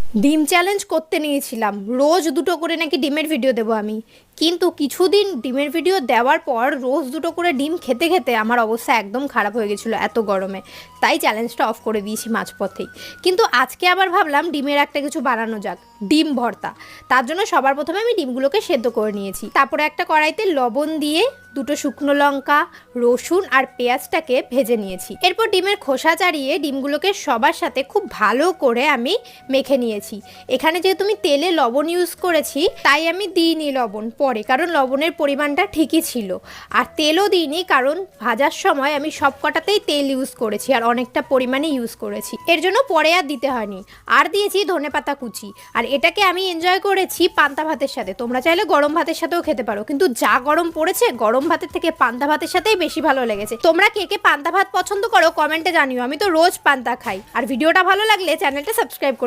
ডিম চ্যালেঞ্জ করতে নিয়েছিলাম, রোজ দুটো করে নাকি ডিমের ভিডিও দেবো আমি। কিন্তু কিছুদিন ডিমের ভিডিও দেওয়ার পর রোজ দুটো করে ডিম খেতে খেতে আমার অবস্থা একদম খারাপ হয়ে গেছিলো এত গরমে। তাই চ্যালেঞ্জটা অফ করে দিয়েছি মাঝপথেই। কিন্তু আজকে আবার ভাবলাম ডিমের একটা কিছু বানানো যাক, ডিম ভর্তা। তার জন্য সবার প্রথমে আমি ডিমগুলোকে সেদ্ধ করে নিয়েছি, তারপরে একটা কড়াইতে লবণ দিয়ে দুটো শুকনো লঙ্কা, রসুন আর পেঁয়াজটাকে ভেজে নিয়েছি। এরপর ডিমের খোসা ছাড়িয়ে ডিমগুলোকে সবার সাথে খুব ভালো করে আমি মেখে নিয়েছি। এখানে যেহেতু আমি তেলে লবণ ইউজ করেছি তাই আমি দিইনি লবণ পরে, কারণ লবণের পরিমাণটা ঠিকই ছিল। আর তেলও দিইনি কারণ ভাজার সময় আমি সব কটাতেই তেল ইউজ করেছি আর অনেকটা পরিমাণে ইউজ করেছি, এর জন্য পরে আর দিতে হয়নি। আর দিয়েছি ধনেপাতা কুচি। আর এটাকে আমি এনজয় করেছি পান্তা ভাতের সাথে। তোমরা চাইলে গরম ভাতের সাথেও খেতে পারো, কিন্তু যা গরম পড়েছে গরম ভাতের থেকে পান্তা ভাতের সাথেই বেশি ভালো লেগেছে। তোমরা কে কে পান্তা ভাত পছন্দ করো কমেন্টে জানিও, আমি তো রোজ পান্তা খাই। আর ভিডিওটা ভালো লাগলে চ্যানেলটা সাবস্ক্রাইব করো।